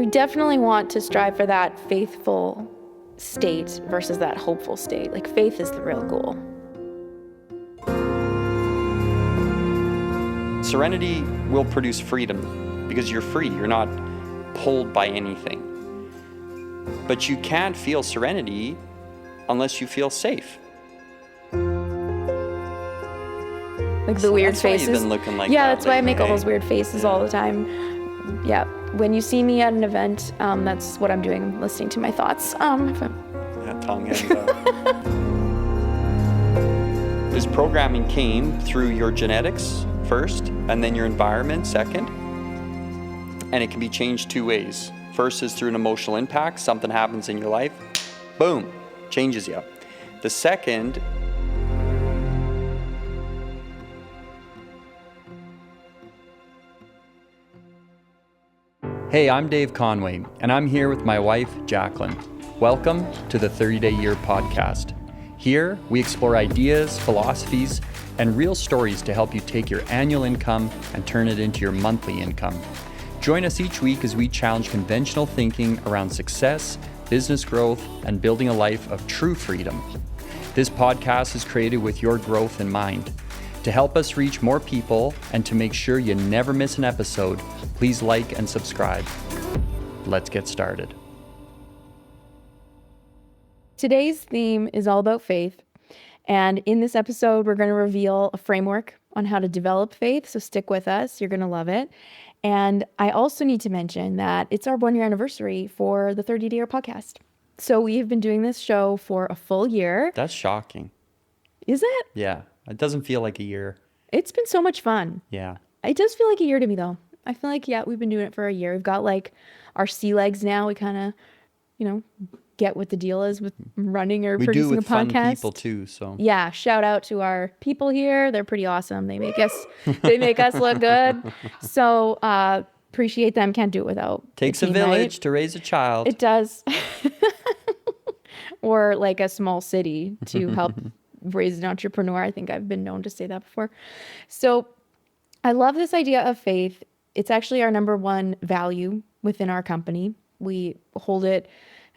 We definitely want to strive for that faithful state versus that hopeful state. Like, faith is the real goal. Serenity will produce freedom because you're free. You're not pulled by anything. But you can't feel serenity unless you feel safe. Like the weird that's faces. Why you've been looking like yeah, that that's why I make all lately, those weird faces all the time. Yeah, when you see me at an event, that's what I'm doing. I'm listening to my thoughts. Yeah, tongue hangs out. This programming came through your genetics first, and then your environment second. And it can be changed two ways. First is through an emotional impact. Something happens in your life, boom, changes you. The second, hey, I'm Dave Conway, and I'm here with my wife, Jacqueline. Welcome to the 30-Day Year podcast. Here, we explore ideas, philosophies, and real stories to help you take your annual income and turn it into your monthly income. Join us each week as we challenge conventional thinking around success, business growth, and building a life of true freedom. This podcast is created with your growth in mind. To help us reach more people and to make sure you never miss an episode, please like and subscribe. Let's get started. Today's theme is all about faith. And in this episode, we're going to reveal a framework on how to develop faith. So stick with us. You're going to love it. And I also need to mention that it's our 1-year anniversary for the 30-Day Year podcast. So we have been doing this show for a full year. That's shocking. Is it? Yeah. It doesn't feel like a year. It's been so much fun. Yeah. It does feel like a year to me, though. I feel like, yeah, we've been doing it for a year. We've got like our sea legs now. We kind of, get what the deal is with running or producing a podcast. We do with fun people too, so. Yeah, shout out to our people here. They're pretty awesome. They make us look good. So appreciate them. Can't do it without. Takes a village to raise a child. It does. Or like a small city to help raise an entrepreneur. I think I've been known to say that before. So I love this idea of faith. It's actually our number one value within our company. We hold it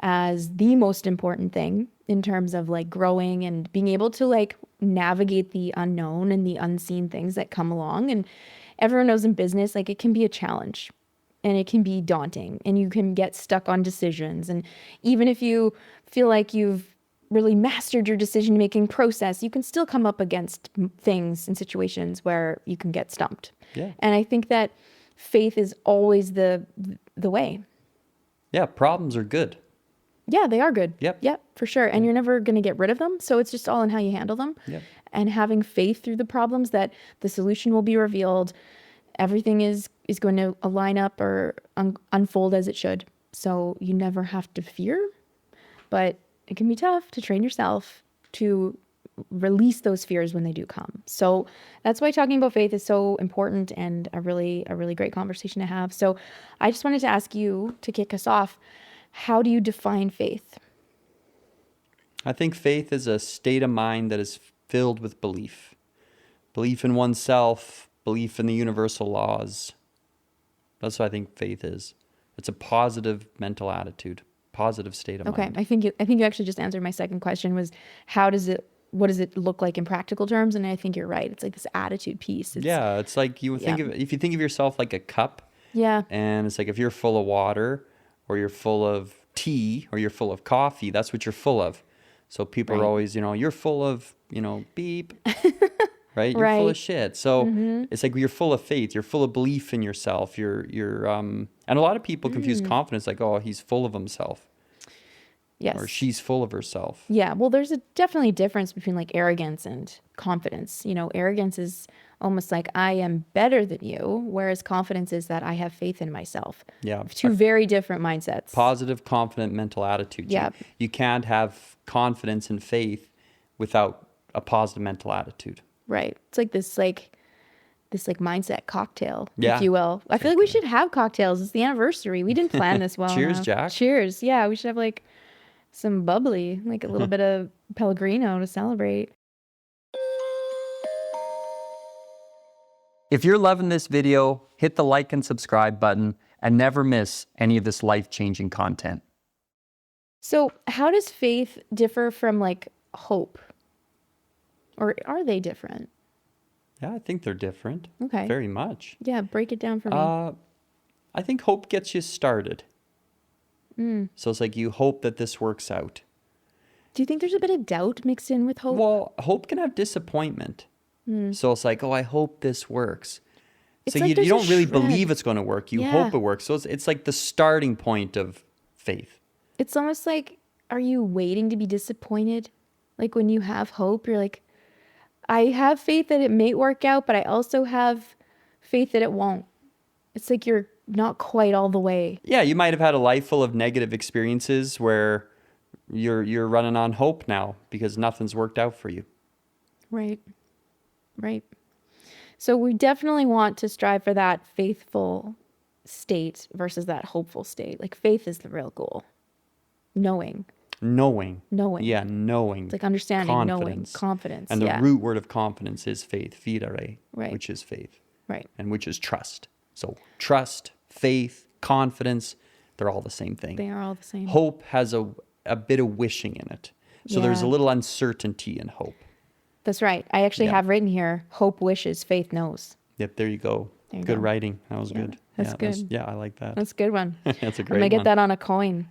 as the most important thing in terms of like growing and being able to like navigate the unknown and the unseen things that come along. And everyone knows in business, like it can be a challenge and it can be daunting and you can get stuck on decisions. And even if you feel like you've really mastered your decision-making process, you can still come up against things and situations where you can get stumped. Yeah. And I think that faith is always the way. Yeah, problems are good. Yeah, they are good. Yep, for sure. And you're never going to get rid of them. So it's just all in how you handle them. Yep. And having faith through the problems that the solution will be revealed. Everything is going to line up or unfold as it should. So you never have to fear. But it can be tough to train yourself to release those fears when they do come. So that's why talking about faith is so important and a really great conversation to have. So I just wanted to ask you to kick us off. How do you define faith? I think faith is a state of mind that is filled with belief. Belief in oneself, belief in the universal laws. That's what I think faith is. It's a positive mental attitude, positive state of mind. Okay, I think you actually just answered my second question was what does it look like in practical terms? And I think you're right. It's like this attitude piece. It's like if you think of yourself like a cup. Yeah. And it's like if you're full of water or you're full of tea or you're full of coffee, that's what you're full of. So people are always, you're full of, beep, right? You're full of shit. So it's like you're full of faith. You're full of belief in yourself. And a lot of people confuse confidence like, oh, he's full of himself. Yes. Or she's full of herself. Yeah. Well, there's definitely a difference between like arrogance and confidence. Arrogance is almost like I am better than you, whereas confidence is that I have faith in myself. Yeah. Two very different mindsets. Positive, confident mental attitude. Yeah. You can't have confidence and faith without a positive mental attitude. Right. It's like this mindset cocktail, if you will. I feel like we should have cocktails. It's the anniversary. We didn't plan this well Cheers, enough. Jack. Cheers. Yeah, we should have like some bubbly, like a little bit of Pellegrino to celebrate. If you're loving this video, hit the like and subscribe button and never miss any of this life-changing content. So how does faith differ from like hope? Or are they different? Yeah, I think they're different. Okay. Very much. Yeah, break it down for me. I think hope gets you started. So it's like you hope that this works out. Do you think there's a bit of doubt mixed in with hope? Well, hope can have disappointment. So it's like, oh, I hope this works. It's So like you there's a don't really shred. believe it's going to work. You Yeah. hope it works. So it's like the starting point of faith. It's almost like, are you waiting to be disappointed? Like when you have hope, you're like, I have faith that it may work out, but I also have faith that it won't. It's like you're not quite all the way. Yeah, you might have had a life full of negative experiences where you're running on hope now because nothing's worked out for you. Right. Right. So we definitely want to strive for that faithful state versus that hopeful state. Like faith is the real goal. Knowing. Knowing. Yeah, knowing. It's like understanding, knowing, confidence. And the root word of confidence is faith, fidere, Right. which is faith. Right. And which is trust. So trust, faith, confidence, they're all the same thing. They are all the same. Hope has a bit of wishing in it. So there's a Yeah. little uncertainty in hope. That's right. I actually Yeah. have written here, hope wishes, faith knows. Yep, there you go. There you Good go. writing. That was good. that's good. Yeah, I like that. That's a good one. That's a I'm great going to get one. that on a coin.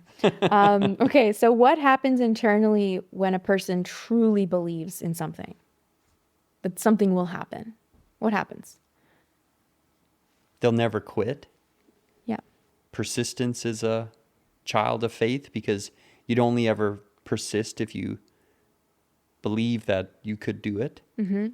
Okay, so what happens internally when a person truly believes in something? That something will happen. What happens? They'll never quit. Yeah. Persistence is a child of faith because you'd only ever persist if you believe that you could do it. Mm-hmm.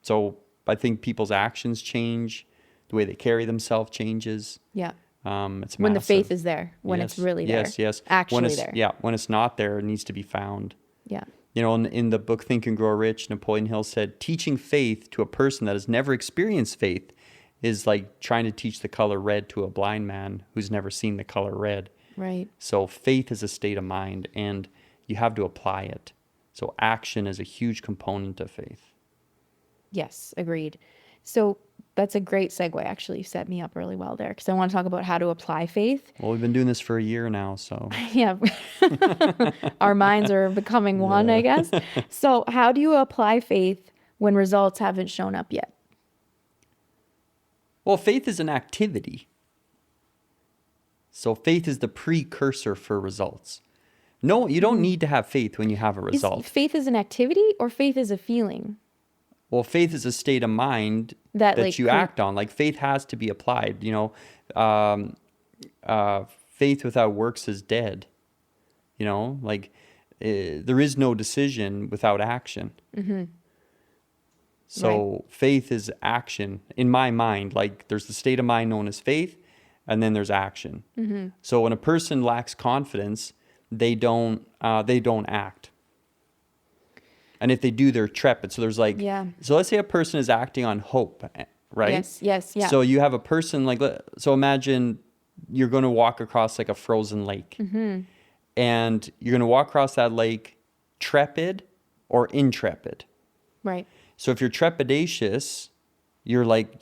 So I think people's actions change, the way they carry themselves changes. Yeah. It's When the massive. faith is there, when it's Yes, really there. Yes. Actually when it's, there. Yeah, when it's not there, it needs to be found. Yeah. You know, in the book Think and Grow Rich, Napoleon Hill said, teaching faith to a person that has never experienced faith is like trying to teach the color red to a blind man who's never seen the color red. Right. So faith is a state of mind and you have to apply it. So action is a huge component of faith. Yes, agreed. So that's a great segue. Actually, you set me up really well there because I want to talk about how to apply faith. Well, we've been doing this for a year now, so. Yeah. Our minds are becoming one, I guess. So how do you apply faith when results haven't shown up yet? Well, faith is an activity. So faith is the precursor for results. No, you don't need to have faith when you have a result. Faith is an activity or faith is a feeling? Well, faith is a state of mind That, that like, you act on. Like faith has to be applied. You know, faith without works is dead. You know, like there is no decision without action. Mm-hmm. So faith is action in my mind. Like there's the state of mind known as faith, and then there's action. Mm-hmm. So when a person lacks confidence, they don't act. And if they do, they're trepid. So there's like, so let's say a person is acting on hope, right? Yes, yeah. So you have a person like, so imagine you're going to walk across like a frozen lake. Mm-hmm. And you're going to walk across that lake trepid or intrepid. Right. So if you're trepidatious, you're like,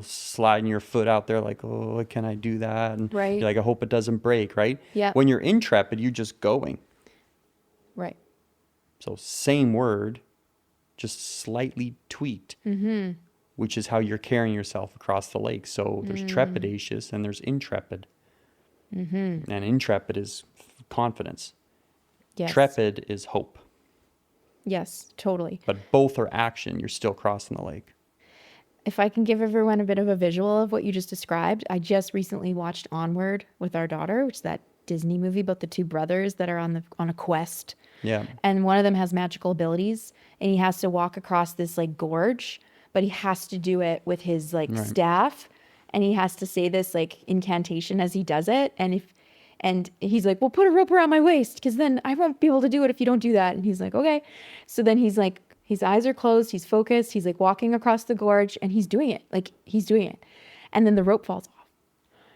sliding your foot out there like, oh, can I do that? And Right. you're like, I hope it doesn't break, right? Yeah. When you're intrepid, you're just going. Right. So same word, just slightly tweaked, Mm-hmm. which is how you're carrying yourself across the lake. So there's trepidatious and there's intrepid. Mm-hmm. And intrepid is confidence. Yes. Trepid is hope. Yes, totally. But both are action. You're still crossing the lake. If I can give everyone a bit of a visual of what you just described, I just recently watched Onward with our daughter, which is that Disney movie about the two brothers that are on a quest. Yeah. And one of them has magical abilities and he has to walk across this like gorge, but he has to do it with his like staff, and he has to say this like incantation as he does it. And he's like, well, put a rope around my waist because then I won't be able to do it if you don't do that. And he's like, okay. So then he's like, his eyes are closed. He's focused. He's like walking across the gorge and he's doing it. Like he's doing it. And then the rope falls off.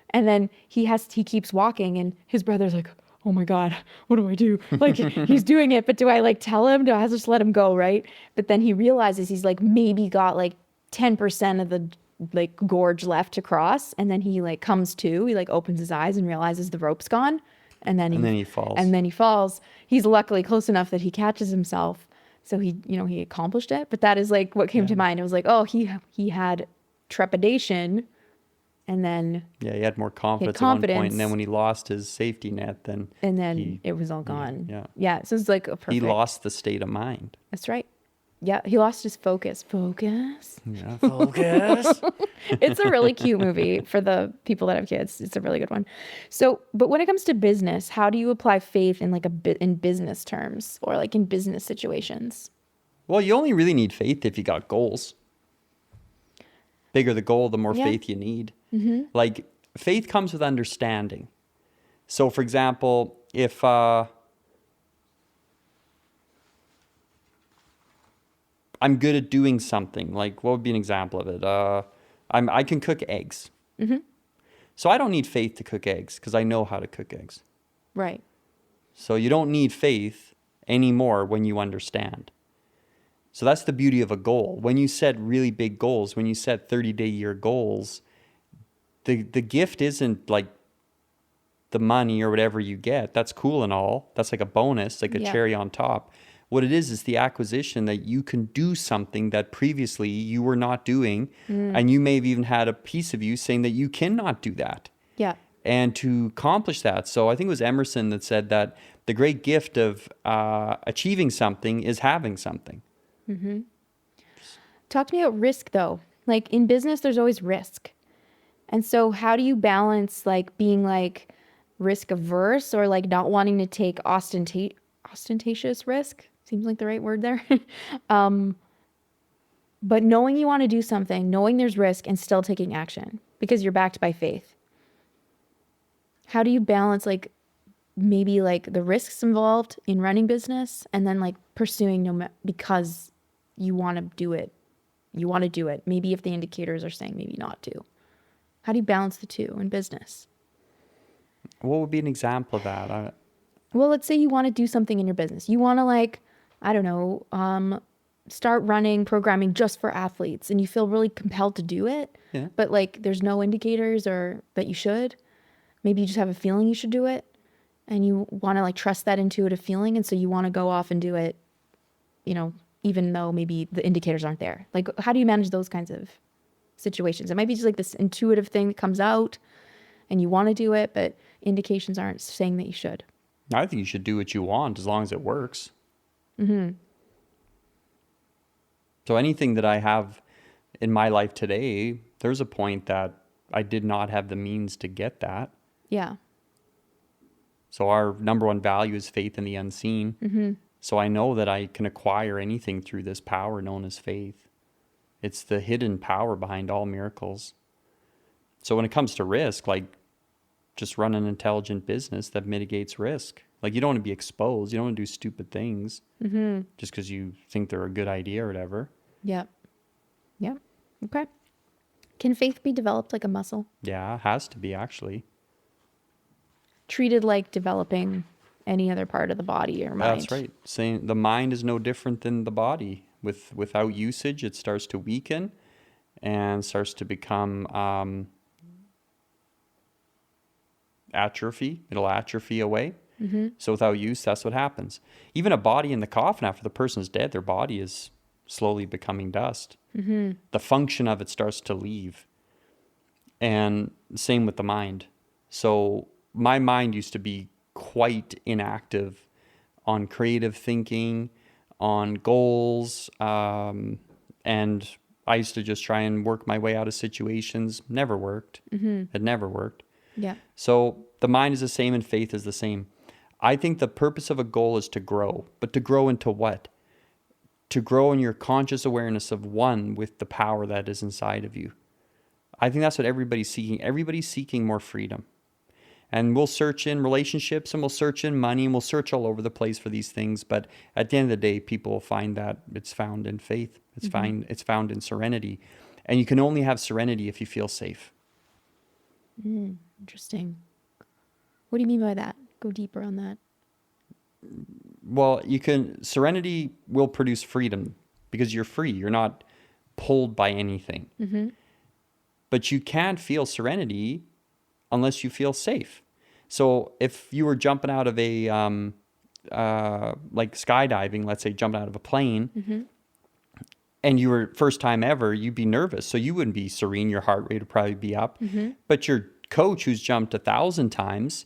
And then he keeps walking and his brother's like, oh my God, what do I do? Like he's doing it, but do I like tell him? Do I just let him go? Right. But then he realizes he's like maybe got like 10% of like gorge left to cross, and then he like comes to, he like opens his eyes and realizes the rope's gone, and then he falls. And then he falls. He's luckily close enough that he catches himself, so he accomplished it. But that is like what came to mind. It was like, oh, he had trepidation, and then he had more confidence at one point, and then when he lost his safety net, then it was all gone. Yeah. So it's like a perfect. He lost the state of mind. That's right. Yeah, he lost his focus. Yeah, focus. It's a really cute movie for the people that have kids. It's a really good one. So, but when it comes to business, how do you apply faith in like in business terms or like in business situations? Well, you only really need faith if you got goals. Bigger the goal, the more faith you need. Mm-hmm. Like faith comes with understanding. So, for example, if I'm good at doing something. Like, what would be an example of it? I can cook eggs. Mm-hmm. So I don't need faith to cook eggs because I know how to cook eggs. Right. So you don't need faith anymore when you understand. So that's the beauty of a goal. When you set really big goals, when you set 30-day year goals, the gift isn't like the money or whatever you get. That's cool and all. That's like a bonus, like a cherry on top. What it is the acquisition that you can do something that previously you were not doing. And you may have even had a piece of you saying that you cannot do that. Yeah. And to accomplish that. So I think it was Emerson that said that the great gift of achieving something is having something. Mm-hmm. Talk to me about risk though. Like in business, there's always risk. And so how do you balance like being like risk averse or like not wanting to take ostentatious risk? Seems like the right word there. But knowing you want to do something, knowing there's risk and still taking action because you're backed by faith. How do you balance like maybe like the risks involved in running business and then like pursuing because you want to do it. You want to do it. Maybe if the indicators are saying maybe not to. How do you balance the two in business? What would be an example of that? Well, let's say you want to do something in your business. You want to like, I don't know, start running programming just for athletes and you feel really compelled to do it. Yeah. But like there's no indicators or that you should. Maybe you just have a feeling you should do it and you want to like trust that intuitive feeling. And so you want to go off and do it, even though maybe the indicators aren't there. Like, how do you manage those kinds of situations? It might be just like this intuitive thing that comes out and you want to do it, but indications aren't saying that you should. I think you should do what you want as long as it works. Mm-hmm. So anything that I have in my life today, there's a point that I did not have the means to get that. Yeah. So our number one value is faith in the unseen. Mm-hmm. So I know that I can acquire anything through this power known as faith. It's the hidden power behind all miracles. So when it comes to risk, like just run an intelligent business that mitigates risk. Like you don't want to be exposed. You don't want to do stupid things just because you think they're a good idea or whatever. Yep. Yep. Okay. Can faith be developed like a muscle? Yeah, it has to be actually. Treated like developing any other part of the body or mind. That's right. Saying the mind is no different than the body. Without usage, it starts to weaken and starts to become atrophy. It'll atrophy away. Mm-hmm. So without use, that's what happens. Even a body in the coffin after the person's dead, their body is slowly becoming dust. Mm-hmm. The function of it starts to leave. And same with the mind. So my mind used to be quite inactive on creative thinking, on goals, and I used to just try and work my way out of situations. Never worked. Mm-hmm. It never worked. Yeah. So the mind is the same and faith is the same. I think the purpose of a goal is to grow, but to grow into what? To grow in your conscious awareness of one with the power that is inside of you. I think that's what everybody's seeking. Everybody's seeking more freedom. And we'll search in relationships and we'll search in money and we'll search all over the place for these things. But at the end of the day, people will find that it's found in faith. It's it's found in serenity. And you can only have serenity if you feel safe. Interesting. What do you mean by that? Go deeper on that. Well, serenity will produce freedom because you're free. You're not pulled by anything. Mm-hmm. But you can't feel serenity unless you feel safe. So if you were jumping out of a, like skydiving, let's say jumping out of a plane, and you were first time ever, you'd be nervous. So you wouldn't be serene. Your heart rate would probably be up. But your coach who's jumped 1,000 times,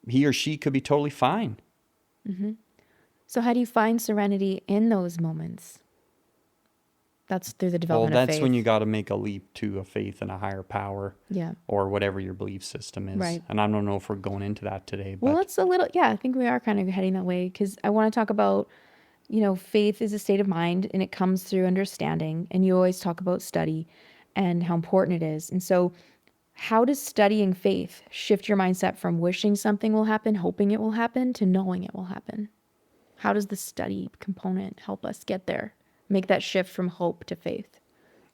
he or she could be totally fine. So how do you find serenity in those moments? That's through the Well, development of that's faith. when you got to make a leap to a faith in a higher power. Yeah. Or whatever your belief system is. Right. And I don't know if we're going into that today. But Well, it's a little, yeah, I think we are kind of heading that way because I want to talk about, faith is a state of mind and it comes through understanding. And you always talk about study and how important it is. And so how does studying faith shift your mindset from wishing something will happen, hoping it will happen, to knowing it will happen? How does the study component help us get there? Make that shift from hope to faith?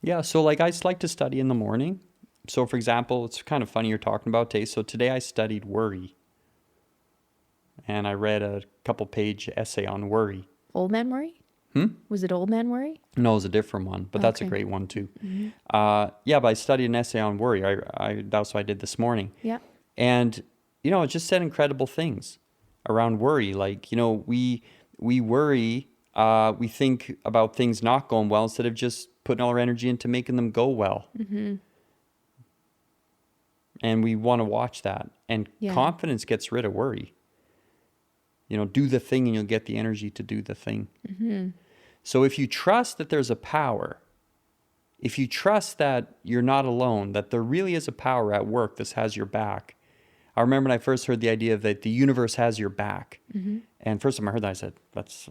yeah, so like I just like to study in the morning. So for example, it's kind of funny you're talking about taste. So today I studied worry. And I read a couple page essay on worry. Old Man Worry? Was it Old Man Worry? No, it's a different one, but that's a Okay. great one too. Yeah, but I studied an essay on worry. That's what I did this morning. Yeah. And, it just said incredible things around worry. Like, we worry, we think about things not going well instead of just putting all our energy into making them go well. And we want to watch that. And Yeah. confidence gets rid of worry. Do the thing and you'll get the energy to do the thing. So if you trust that there's a power, if you trust that you're not alone, that there really is a power at work that has your back. I remember when I first heard the idea that the universe has your back. And first time I heard that, I said,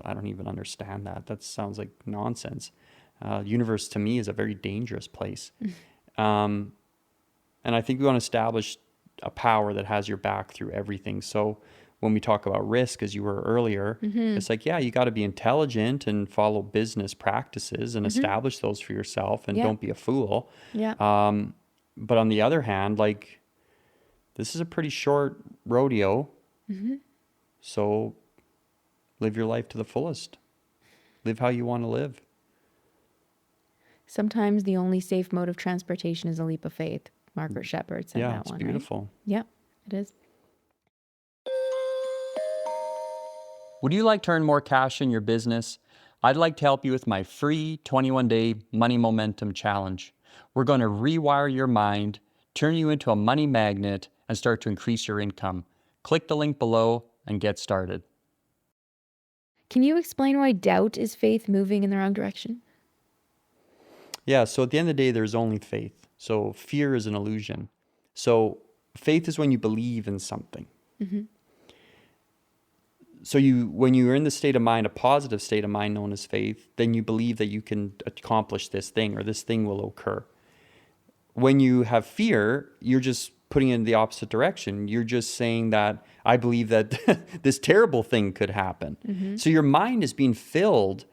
I don't even understand that. That sounds like nonsense. Universe to me is a very dangerous place. And I think we want to establish a power that has your back through everything. So when we talk about risk, as you were earlier, it's like, yeah, you got to be intelligent and follow business practices and establish those for yourself and Yeah. don't be a fool. Yeah. But on the other hand, like, this is a pretty short rodeo. So live your life to the fullest. Live how you want to live. Sometimes the only safe mode of transportation is a leap of faith. Margaret Shepard said Yeah, that it's one. beautiful. Right? Yeah, it is. Would you like to earn more cash in your business? I'd like to help you with my free 21-day Money Momentum Challenge. We're going to rewire your mind, turn you into a money magnet, and start to increase your income. Click the link below and get started. Can you explain why doubt is faith moving in the wrong direction? Yeah, so at the end of the day, there's only faith. So fear is an illusion. So faith is when you believe in something. So when you're in the state of mind, a positive state of mind known as faith, then you believe that you can accomplish this thing or this thing will occur. When you have fear, you're just putting it in the opposite direction. You're just saying that I believe that this terrible thing could happen. So your mind is being filled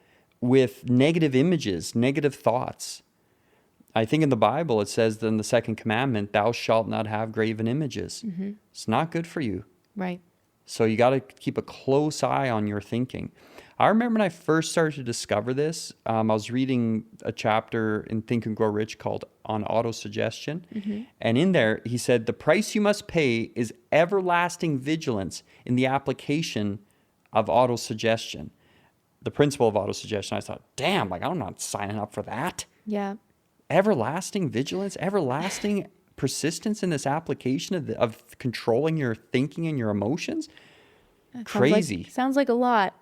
with negative images, negative thoughts. I think in the Bible, it says that in the second commandment, thou shalt not have graven images. It's not good for you. Right. So you got to keep a close eye on your thinking. I remember when I first started to discover this, I was reading a chapter in Think and Grow Rich called On Autosuggestion. And in there, he said, the price you must pay is everlasting vigilance in the application of autosuggestion. The principle of autosuggestion. I thought, damn, like I'm not signing up for that. Yeah. Everlasting vigilance, everlasting persistence in this application of controlling your thinking and your emotions. Crazy. Sounds like a lot.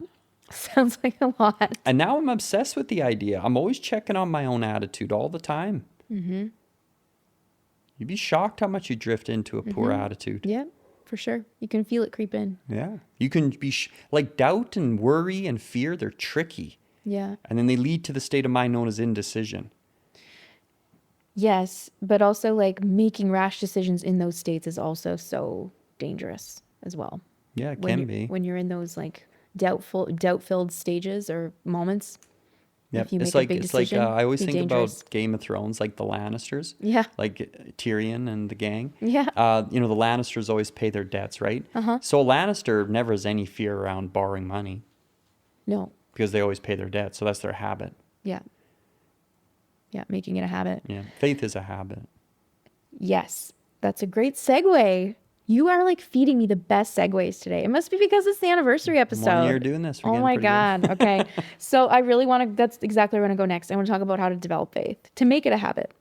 Sounds like a lot. And now I'm obsessed with the idea. I'm always checking on my own attitude all the time. You'd be shocked how much you drift into a poor attitude. Yeah, for sure. You can feel it creep in. Yeah. You can be like doubt and worry and fear, they're tricky. Yeah. And then they lead to the state of mind known as indecision. Yes, but also like making rash decisions in those states is also so dangerous as well. Yeah, it When can you- be. When you're in those like doubt-filled stages or moments. Yep. If you It's make like a big it's like decision, I always be think dangerous. about Game of Thrones, like the Lannisters. Yeah. Like Tyrion and the gang. Yeah. The Lannisters always pay their debts, right? So a Lannister never has any fear around borrowing money No. because they always pay their debts. So that's their habit. Yeah. Yeah. Making it a habit. Yeah. Faith is a habit. Yes. That's a great segue. You are like feeding me the best segues today. It must be because it's the anniversary episode. 1 year doing this. We're Oh getting my pretty God. good. Okay. So I really want to, that's exactly where I want to go next. I want to talk about how to develop faith, to make it a habit.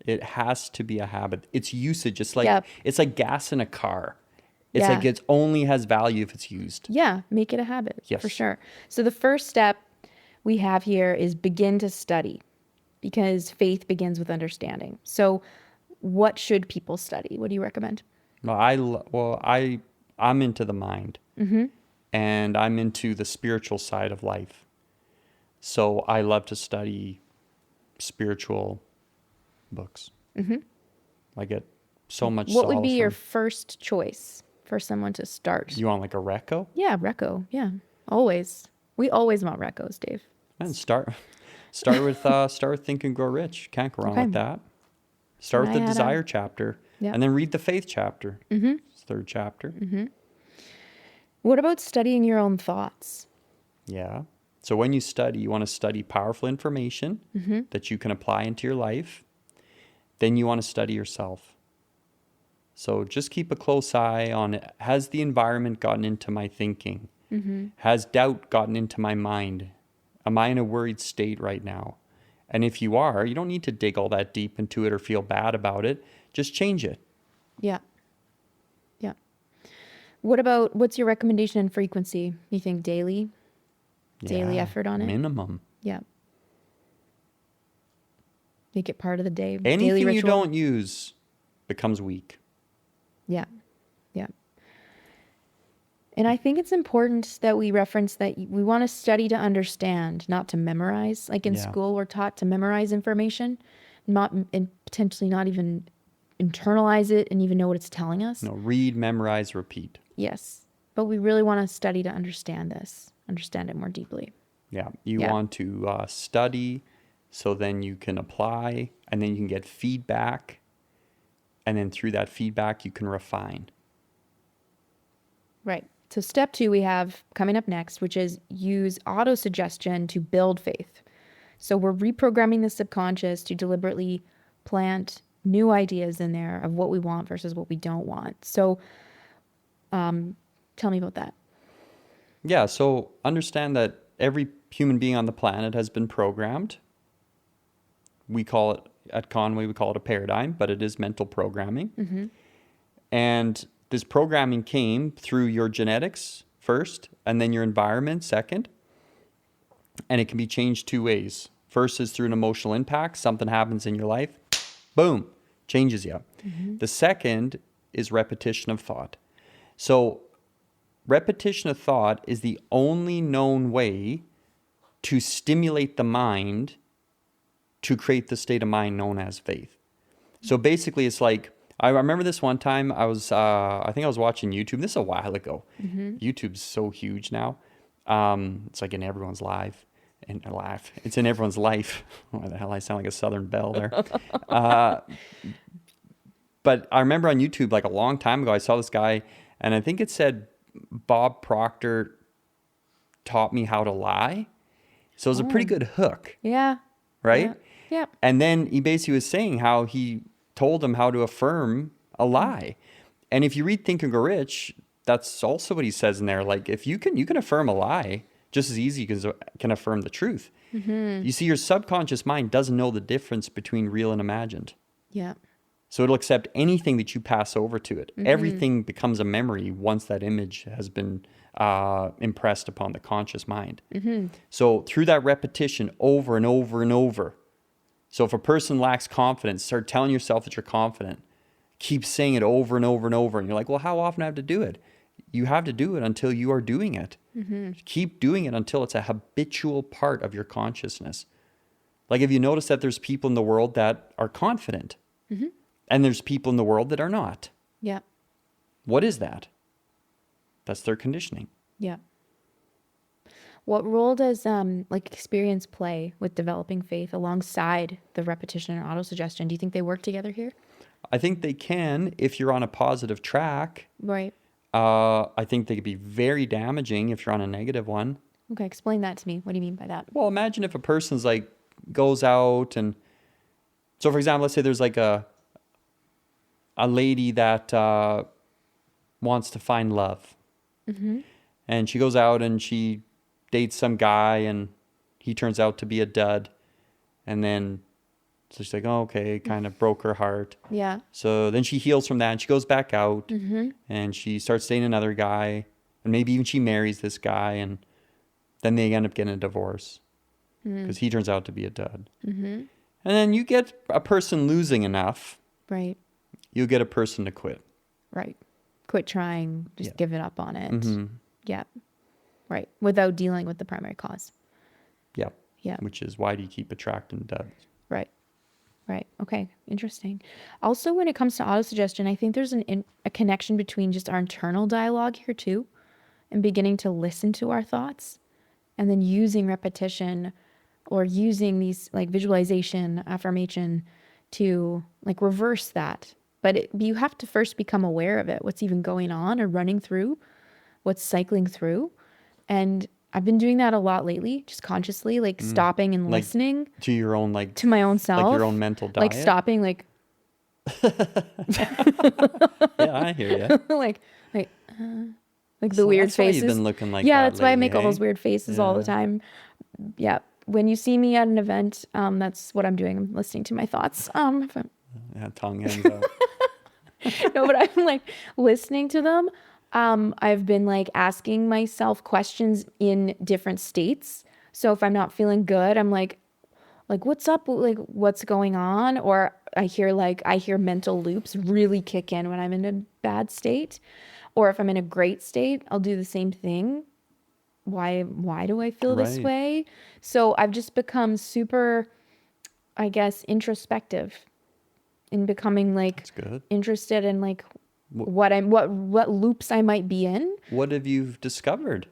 It has to be a habit. It's usage. It's like, Yep. it's like gas in a car. It's Yeah. like it only has value if it's used. Yeah. Make it a habit. Yes. For sure. So the first step we have here is begin to study, because faith begins with understanding. So what should people study? What do you recommend? I'm into the mind, and I'm into the spiritual side of life. So I love to study spiritual books. I get so much What would solace be your from- first choice for someone to start? You want like a reco? Yeah, reco. Yeah, always. We always want recos, Dave. And start with Think and Grow Rich. Can't go wrong Okay. with that. Start with I the had a- desire chapter, Yeah. and then read the faith chapter. Third chapter. What about studying your own thoughts? Yeah. So when you study, you want to study powerful information that you can apply into your life. Then you want to study yourself. So just keep a close eye on, has the environment gotten into my thinking? Has doubt gotten into my mind? Am I in a worried state right now? And if you are, you don't need to dig all that deep into it or feel bad about it. Just change it. Yeah. Yeah. What's your recommendation in frequency? You think daily? Daily Yeah, effort on it? Minimum. Yeah. Make it part of the day. Daily Anything you ritual. don't use becomes weak. Yeah. Yeah. And I think it's important that we reference that we want to study to understand, not to memorize. Like in Yeah. school, we're taught to memorize information, and potentially not even internalize it and even know what it's telling us. No, read, memorize, repeat. Yes. But we really want to study to understand this, understand it more deeply. Yeah, you Yeah. want to study so then you can apply, and then you can get feedback, and then through that feedback you can refine. Right. So step 2 we have coming up next, which is use autosuggestion to build faith. So we're reprogramming the subconscious to deliberately plant new ideas in there of what we want versus what we don't want. So tell me about that. Yeah, so understand that every human being on the planet has been programmed. We call it, at Conway, we call it a paradigm, but it is mental programming. And this programming came through your genetics first, and then your environment second. And it can be changed 2 ways. First is through an emotional impact. Something happens in your life, boom, changes you. The second is repetition of thought. So repetition of thought is the only known way to stimulate the mind to create the state of mind known as faith. So basically it's like, I remember this one time I think I was watching YouTube. This is a while ago. YouTube's so huge now. It's like in everyone's life. It's in everyone's life. Why the hell I sound like a Southern belle there. But I remember on YouTube, like a long time ago, I saw this guy, and I think it said Bob Proctor taught me how to lie. So it was a pretty good hook, Yeah. right? Yeah. And then he basically was saying how he told him how to affirm a lie. And if you read Think and Grow Rich, that's also what he says in there. Like, if you can affirm a lie just as easy as you can affirm the truth. You see, your subconscious mind doesn't know the difference between real and imagined. Yeah. So it'll accept anything that you pass over to it. Everything becomes a memory once that image has been impressed upon the conscious mind. So through that repetition over and over and over. So if a person lacks confidence, start telling yourself that you're confident. Keep saying it over and over and over. And you're like, well, how often do I have to do it? You have to do it until you are doing it. Keep doing it until it's a habitual part of your consciousness. Like, if you notice that there's people in the world that are confident and there's people in the world that are not. Yeah. What is that? That's their conditioning. Yeah. What role does like experience play with developing faith alongside the repetition and autosuggestion? Do you think they work together here? I think they can if you're on a positive track. Right. I think they could be very damaging if you're on a negative one. Okay, explain that to me. What do you mean by that? Well, imagine if a person's like goes out and So for example, let's say there's like a lady that wants to find love. And she goes out and she dates some guy and he turns out to be a dud. And then so she's like, oh, okay, kind of broke her heart. Yeah. So then she heals from that and she goes back out and she starts dating another guy. And maybe even she marries this guy and then they end up getting a divorce because he turns out to be a dud. And then you get a person losing enough. Right. You get a person to quit. Right. Quit trying. Just give it up on it. Mm-hmm. Yeah. Right. Without dealing with the primary cause. Yeah. Yeah. Which is why do you keep attracting duds? Right. Right. Okay. Interesting. Also, when it comes to autosuggestion, I think there's a connection between just our internal dialogue here too, and beginning to listen to our thoughts, and then using repetition or using these like visualization, affirmation to like reverse that. But you have to first become aware of it, what's even going on or running through, what's cycling through. And I've been doing that a lot lately, just consciously, like stopping and Like, listening to your own, like, to my own self. like your own mental diet. Like stopping, like, Yeah, I hear you. like the So weird that's why faces. you've been looking like yeah, that that's why I lately, make all hey? those weird faces all the time. Yeah. When you see me at an event, that's what I'm doing. I'm listening to my thoughts. Yeah, tongue hangs out. No, but I'm like listening to them. I've been like asking myself questions in different states. So if I'm not feeling good, I'm like, what's up? Like, what's going on? Or I hear mental loops really kick in when I'm in a bad state. Or if I'm in a great state, I'll do the same thing. Why do I feel this Right. way? So I've just become super, I guess, introspective in becoming like That's good. interested in like what loops I might be in. What have you discovered?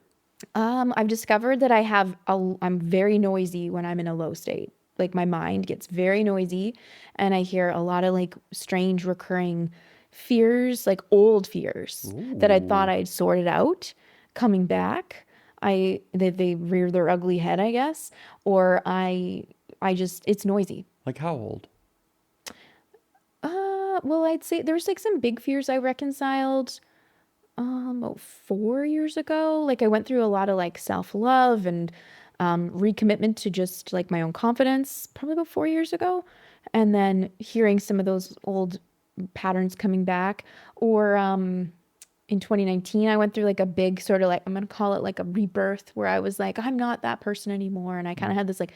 I've discovered that I'm very noisy when I'm in a low state. Like my mind gets very noisy and I hear a lot of like strange recurring fears, like old fears that I thought I'd sorted out coming back. They rear their ugly head, I guess, or I just, it's noisy. Like how old? Well, I'd say there's like some big fears I reconciled about 4 years ago. Like I went through a lot of like self-love and recommitment to just like my own confidence probably about 4 years ago. And then hearing some of those old patterns coming back. Or in 2019, I went through like a big sort of like, I'm going to call it like a rebirth where I was like, I'm not that person anymore. And I kind of had this like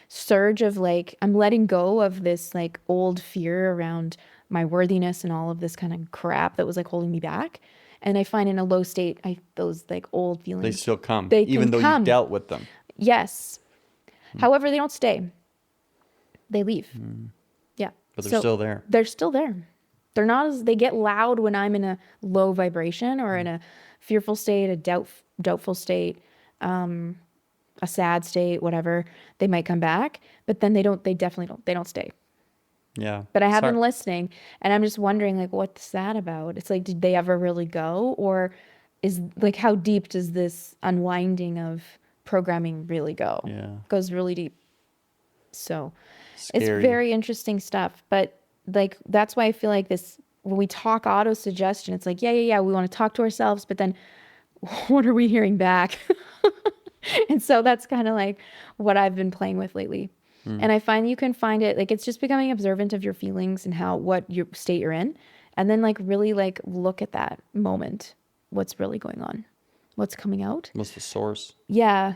surge of like, I'm letting go of this like old fear around my worthiness and all of this kind of crap that was like holding me back. And I find in a low state, those like old feelings. They still come, They even can though come. you dealt with them. Yes. However, they don't stay. They leave. Yeah. But they're still there. They're still there. They're not as, they get loud when I'm in a low vibration or in a fearful state, a doubtful state, a sad state, whatever. They might come back, but then they don't stay. Yeah. But I have been listening and I'm just wondering like, what's that about? It's like, did they ever really go? Or is like, how deep does this unwinding of programming really go? Yeah. It goes really deep. So Scary. it's very interesting stuff. But like, that's why I feel like this, when we talk autosuggestion, it's like, yeah. We want to talk to ourselves, but then what are we hearing back? And so that's kind of like what I've been playing with lately. And I find you can find it, like, it's just becoming observant of your feelings and what your state you're in. And then like really like look at that moment. What's really going on? What's coming out? What's the source? Yeah.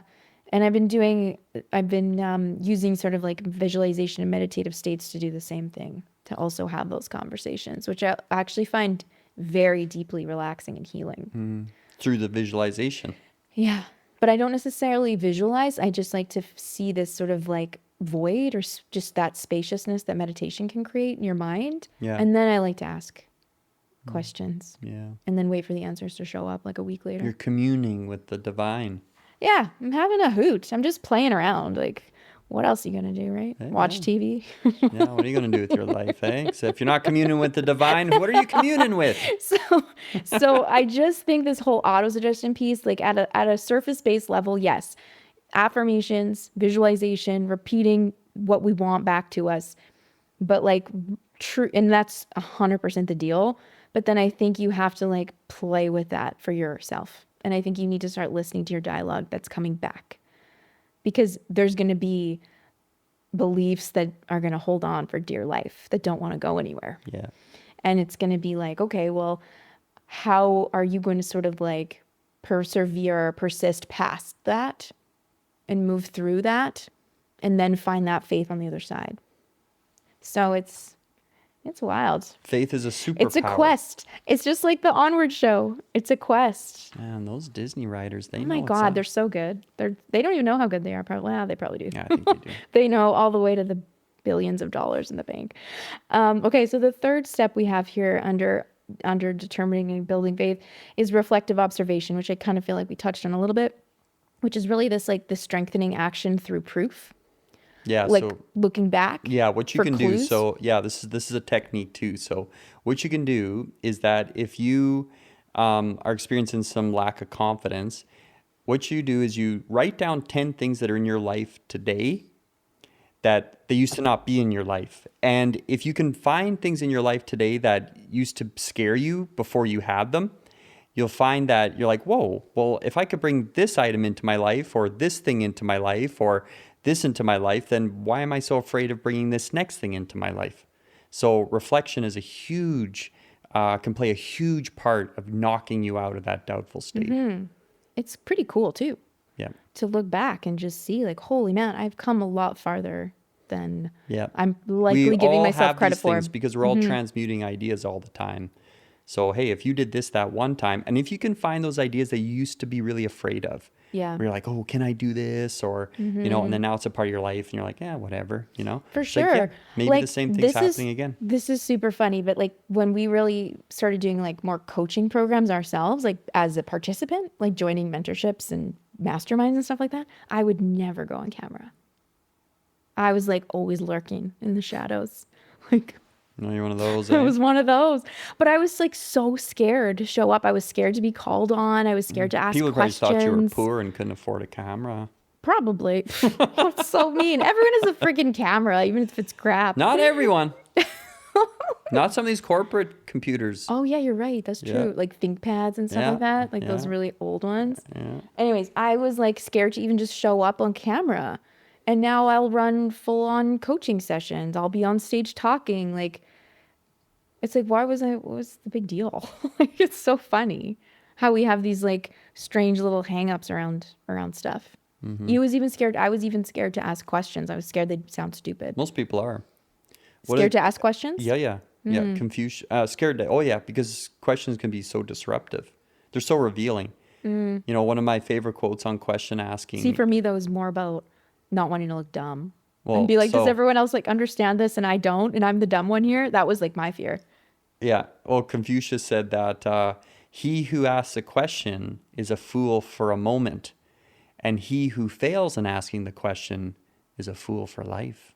And I've been using sort of like visualization and meditative states to do the same thing, to also have those conversations, which I actually find very deeply relaxing and healing. Through the visualization. Yeah. But I don't necessarily visualize. I just like to see this sort of like void or just that spaciousness that meditation can create in your mind. Yeah. And then I like to ask questions. Yeah. And then wait for the answers to show up like a week later. You're communing with the divine. Yeah, I'm having a hoot. I'm just playing around. Like, what else are you going to do, right? Hey, Watch yeah. TV. Yeah, what are you going to do with your life, eh? So if you're not communing with the divine, what are you communing with? So I just think this whole autosuggestion piece, like at a surface-based level, yes, affirmations, visualization, repeating what we want back to us, but like true, and that's 100% the deal. But then I think you have to like play with that for yourself. And I think you need to start listening to your dialogue that's coming back, because there's going to be beliefs that are going to hold on for dear life that don't want to go anywhere. Yeah. And it's going to be like, okay, well, how are you going to sort of like persevere or persist past that and move through that and then find that faith on the other side? So it's wild. Faith is a superpower. It's a quest. It's just like the Onward show. It's a quest. Man, those Disney writers, they know Oh my what's God, up. they're so good. They don't even know how good they are. Probably, well, they probably do. Yeah, I think they do. They know all the way to the billions of dollars in the bank. Okay, so the third step we have here under determining and building faith is reflective observation, which I kind of feel like we touched on a little bit, which is really this like the strengthening action through proof. Yeah, Like so looking back. yeah, what you for can clues. do. So yeah, this is a technique too. So what you can do is that if you are experiencing some lack of confidence, what you do is you write down 10 things that are in your life today that they used to not be in your life. And if you can find things in your life today that used to scare you before you had them, you'll find that you're like, whoa, well, if I could bring this item into my life or this thing into my life or this into my life, then why am I so afraid of bringing this next thing into my life? So reflection is can play a huge part of knocking you out of that doubtful state. Mm-hmm. It's pretty cool too. Yeah. To look back and just see like, holy man, I've come a lot farther than Yeah. I'm likely giving myself credit for. Because we're all transmuting ideas all the time. So, hey, if you did this that one time, and if you can find those ideas that you used to be really afraid of, Yeah. where you're like, oh, can I do this? Or, you know, and then now it's a part of your life and you're like, yeah, whatever, you know? For It's like, sure. yeah, maybe Like, the same thing's this happening again. This is super funny, but like when we really started doing like more coaching programs ourselves, like as a participant, like joining mentorships and masterminds and stuff like that, I would never go on camera. I was like always lurking in the shadows. Like No, you're one of those. I Eh? was one of those. But I was like so scared to show up. I was scared to be called on. I was scared to ask People probably questions. thought you were poor and couldn't afford a camera. Probably. That's so mean. Everyone has a freaking camera, even if it's crap. Not everyone. Not some of these corporate computers. Oh yeah, you're right. That's true. Yeah. Like ThinkPads and stuff Yeah, like that. Like those yeah. really old ones. Yeah. Anyways, I was like scared to even just show up on camera. And now I'll run full on coaching sessions. I'll be on stage talking. Like it's like, what was the big deal? Like it's so funny how we have these like strange little hangups around stuff. I was even scared to ask questions. I was scared they'd sound stupid. Most people are. Scared to ask questions? Yeah. Confused, scared to, because questions can be so disruptive. They're so revealing. You know, one of my favorite quotes on question asking. See, for me, that was more about not wanting to look dumb. Well, And be like, does so- everyone else like understand this and I don't, and I'm the dumb one here? That was like my fear. Yeah. Well, Confucius said that he who asks a question is a fool for a moment, and he who fails in asking the question is a fool for life.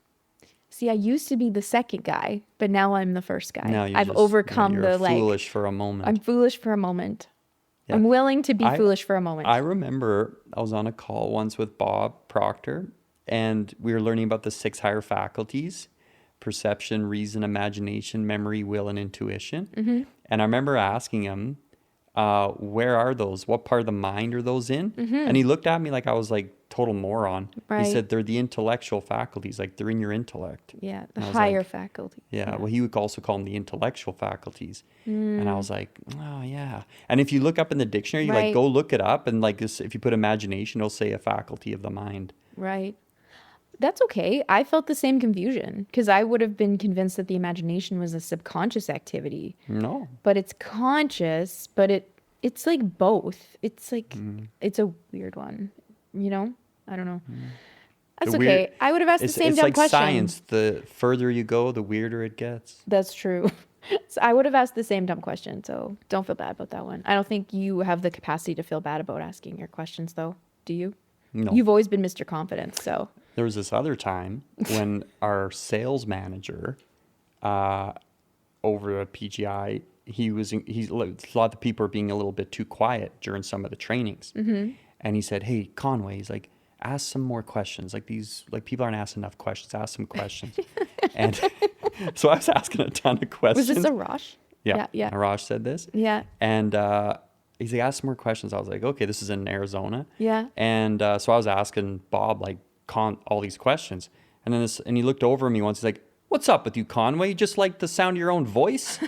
See, I used to be the second guy, but now I'm the first guy. Now I've overcome you're the like, foolish for a moment. I'm foolish for a moment. Yeah. I'm willing to be I- foolish for a moment. I remember I was on a call once with Bob Proctor, and we were learning about the 6 higher faculties: perception, reason, imagination, memory, will, and intuition. Mm-hmm. And I remember asking him, where are those? What part of the mind are those in? And he looked at me like I was like total moron. Right. He said, they're the intellectual faculties, like they're in your intellect. yeah, the And I was higher like, faculty. Yeah, well, he would also call them the intellectual faculties. And I was like, oh, yeah. And if you look up in the dictionary, you Right. like go look it up. And like this, if you put imagination, it'll say a faculty of the mind. Right. That's okay. I felt the same confusion because I would have been convinced that the imagination was a subconscious activity, No. but it's conscious, but it's like both. It's like, it's a weird one, you know? I don't know. That's The okay. weird- I would have asked the same it's dumb like question. science. The further you go, the weirder it gets. That's true. So I would have asked the same dumb question, so don't feel bad about that one. I don't think you have the capacity to feel bad about asking your questions, though. Do you? No. You've always been Mr. Confidence, so. There was this other time when our sales manager over at PGI, he's a lot of people are being a little bit too quiet during some of the trainings. And he said, hey, Conway, he's like, ask some more questions. Like people aren't asking enough questions. Ask some questions. And so I was asking a ton of questions. Was this a Rosh? Yeah. Yeah. Arash said this. Yeah. And he's like, ask some more questions. I was like, okay, this is in Arizona. Yeah. And so I was asking Bob like all these questions. And then he looked over at me once. He's like, what's up with you, Conway? You just like the sound of your own voice?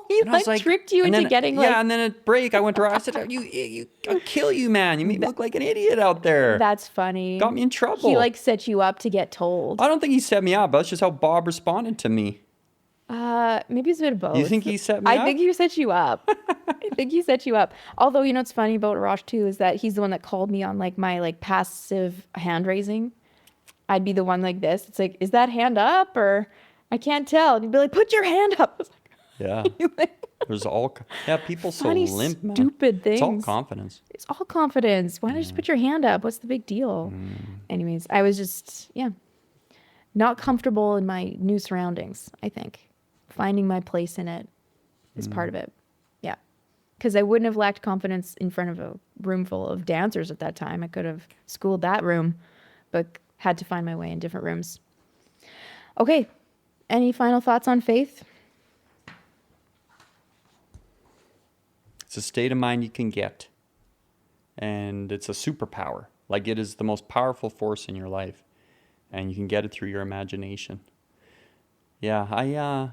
He And I was like tricked you into getting like... Yeah, and then at break, I went to her. I said, I'll kill you, man. You make me look like an idiot out there. That's funny. Got me in trouble. He like set you up to get told. I don't think he set me up. That's just how Bob responded to me. Maybe it's a bit of both. You think he set me up? I think he set you up. I think he set you up. Although, you know what's funny about Rosh too is that he's the one that called me on like my like passive hand raising. I'd be the one like this. It's like, is that hand up or I can't tell. And he'd be like, put your hand up. I was like, yeah. There's people so funny, limp, man. stupid things. It's all confidence. It's all confidence. Why not just put your hand up? What's the big deal? Anyways, I was just, not comfortable in my new surroundings, I think. Finding my place in it is part of it. Yeah. Because I wouldn't have lacked confidence in front of a room full of dancers at that time. I could have schooled that room, but had to find my way in different rooms. Okay. Any final thoughts on faith? It's a state of mind you can get. And it's a superpower. Like it is the most powerful force in your life. And you can get it through your imagination. Yeah,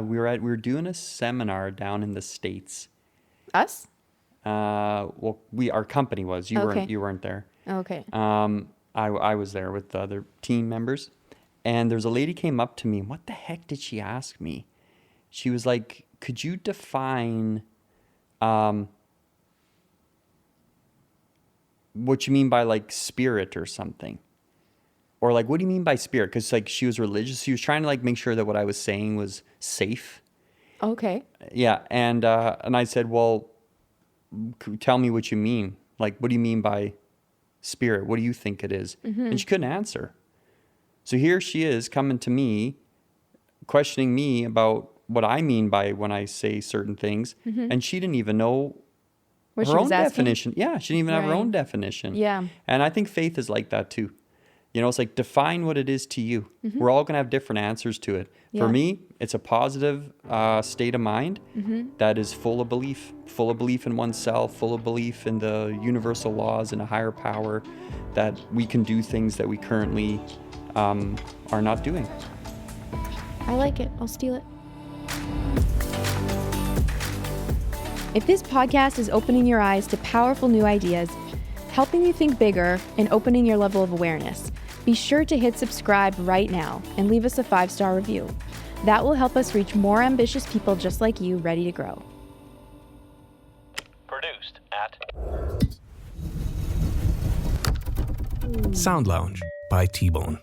we were doing a seminar down in the States. Us? Well, our company was. You weren't there. Okay. I was there with the other team members, and there's a lady came up to me. What the heck did she ask me? She was like, "Could you define what you mean by like spirit or something?" Or like, what do you mean by spirit? Because like she was religious. She was trying to like make sure that what I was saying was safe. Okay. Yeah. And I said, well, tell me what you mean. Like, what do you mean by spirit? What do you think it is? And she couldn't answer. So here she is coming to me, questioning me about what I mean by when I say certain things. And she didn't even know What her own definition. Yeah. She didn't even have her own definition. Yeah. And I think faith is like that too. You know, it's like define what it is to you. We're all going to have different answers to it. For me, it's a positive state of mind that is full of belief in oneself, full of belief in the universal laws and a higher power, that we can do things that we currently are not doing. I like it. I'll steal it. If this podcast is opening your eyes to powerful new ideas, helping you think bigger, and opening your level of awareness, be sure to hit subscribe right now and leave us a 5-star review. That will help us reach more ambitious people just like you ready to grow. Produced at Sound Lounge by T-Bone.